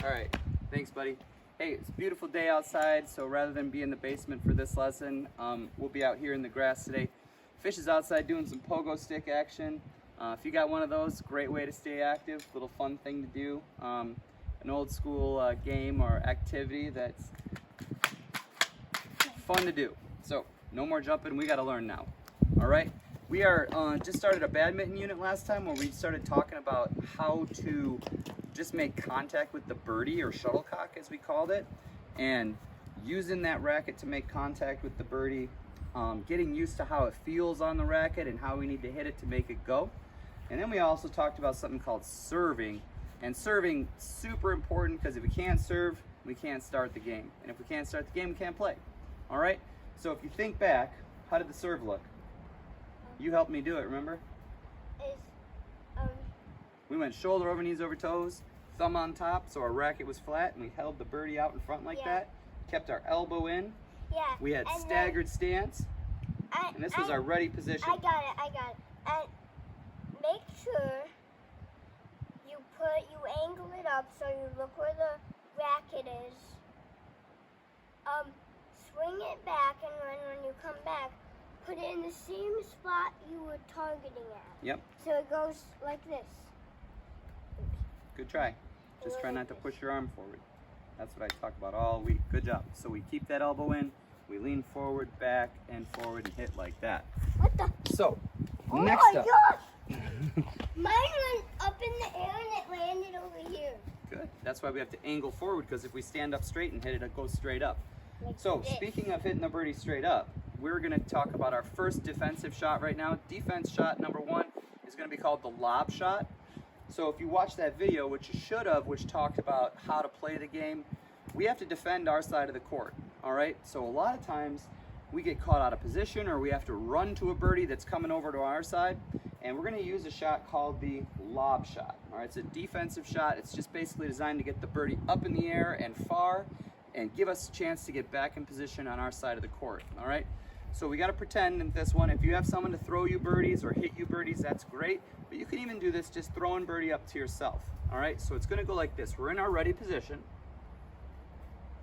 All right, thanks, buddy. Hey, it's a beautiful day outside, so rather than be in the basement for this lesson, we'll be out here in the grass today. Fish is outside doing some pogo stick action. If you got one of those, great way to stay active, little fun thing to do. An old school game or activity that's fun to do. So, no more jumping, we gotta learn now. All right? We are just started a badminton unit last time where we started talking about how to just make contact with the birdie or shuttlecock as we called it, and using that racket to make contact with the birdie, getting used to how it feels on the racket and how we need to hit it to make it go. And then we also talked about something called serving, and serving super important because if we can't serve, we can't start the game, and if we can't start the game, we can't play. All right, so if you think back, how did the serve look? You helped me do it, remember? We went shoulder over, knees over toes, thumb on top, so our racket was flat, and we held the birdie out in front like that. Kept our elbow in. Yeah. We had staggered stance. And this was our ready position. I got it. And make sure you angle it up so you look where the racket is. Swing it back, and when you come back, put it in the same spot you were targeting at. Yep. So it goes like this. Good try. Just try not to push your arm forward. That's what I talk about all week. Good job. So we keep that elbow in, we lean forward, back, and forward, and hit like that. What the? So, Oh next my up. gosh! Mine went up in the air and it landed over here. Good. That's why we have to angle forward, because if we stand up straight and hit it, it goes straight up. Like So, this. speaking of hitting the birdie straight up, we're going to talk about our first defensive shot right now. Defense shot number one is going to be called the lob shot. So if you watch that video, which you should have, which talked about how to play the game, we have to defend our side of the court, all right? So a lot of times we get caught out of position, or we have to run to a birdie that's coming over to our side, and we're going to use a shot called the lob shot, all right? It's a defensive shot. It's just basically designed to get the birdie up in the air and far and give us a chance to get back in position on our side of the court, all right? So we got to pretend in this one, if you have someone to throw you birdies or hit you birdies, that's great. But you can even do this just throwing birdie up to yourself. All right, so it's going to go like this. We're in our ready position.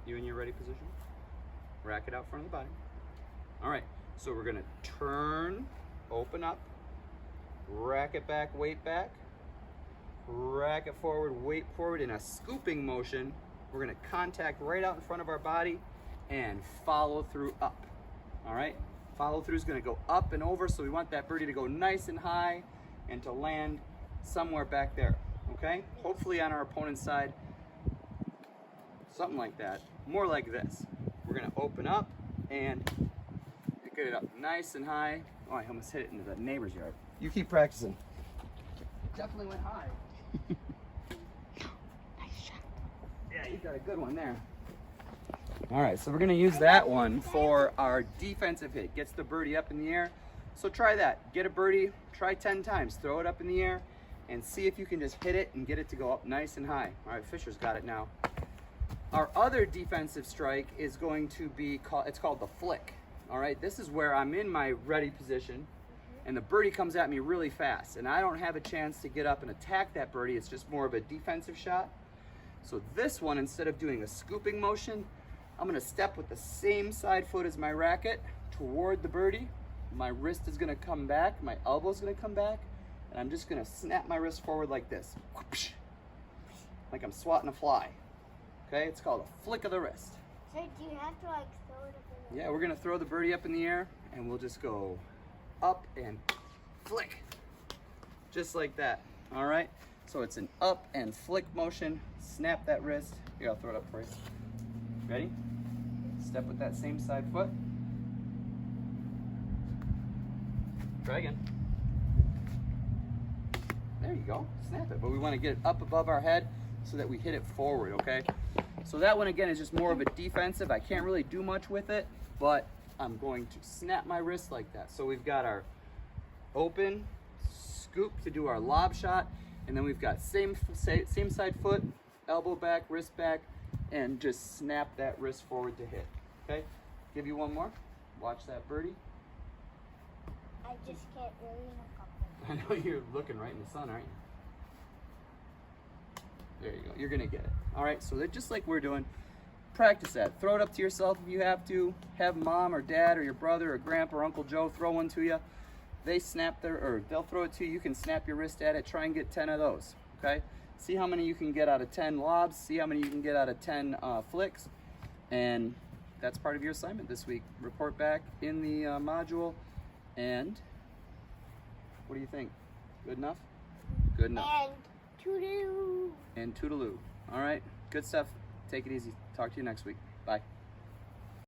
You in your ready position? Racket out front of the body. All right, so we're going to turn, open up, racket back, weight back, racket forward, weight forward in a scooping motion. We're going to contact right out in front of our body and follow through up. All right, follow through is going to go up and over, so we want that birdie to go nice and high and to land somewhere back there, okay? Hopefully on our opponent's side, something like that, more like this. We're going to open up and get it up nice and high. Oh, I almost hit it into the neighbor's yard. You keep practicing. It definitely went high. Nice shot. Yeah, you got a good one there. All right, so we're gonna use that one for our defensive hit. Gets the birdie up in the air. So try that. Get a birdie, try 10 times. Throw it up in the air and see if you can just hit it and get it to go up nice and high. All right, Fisher's got it now. Our other defensive strike is going to be it's called the flick. All right, this is where I'm in my ready position and the birdie comes at me really fast and I don't have a chance to get up and attack that birdie. It's just more of a defensive shot. So this one, instead of doing a scooping motion, I'm going to step with the same side foot as my racket toward the birdie. My wrist is going to come back, my elbow is going to come back, and I'm just going to snap my wrist forward like this. Like I'm swatting a fly. Okay, it's called a flick of the wrist. So do you have to like throw it up in the Yeah, we're going to throw the birdie up in the air, and we'll just go up and flick. Just like that, all right? So it's an up and flick motion. Snap that wrist. Here, I'll throw it up for you. Ready? Step with that same side foot. Try again. There you go. Snap it. But we want to get it up above our head so that we hit it forward, okay? So that one, again, is just more of a defensive. I can't really do much with it, but I'm going to snap my wrist like that. So we've got our open scoop to do our lob shot, and then we've got same side foot, elbow back, wrist back, and just snap that wrist forward to hit. Okay? Give you one more. Watch that birdie. I just can't really look up. I know you're looking right in the sun, aren't you? There you go. You're gonna get it. All right. So they're just like we're doing. Practice that. Throw it up to yourself if you have to. Have mom or dad or your brother or grandpa or Uncle Joe throw one to you. They snap or they'll throw it to you. You can snap your wrist at it. Try and get 10 of those. Okay. See how many you can get out of 10 lobs. See how many you can get out of 10 flicks. And that's part of your assignment this week. Report back in the module. And what do you think? Good enough? Good enough. And toodaloo. And toodaloo. All right. Good stuff. Take it easy. Talk to you next week.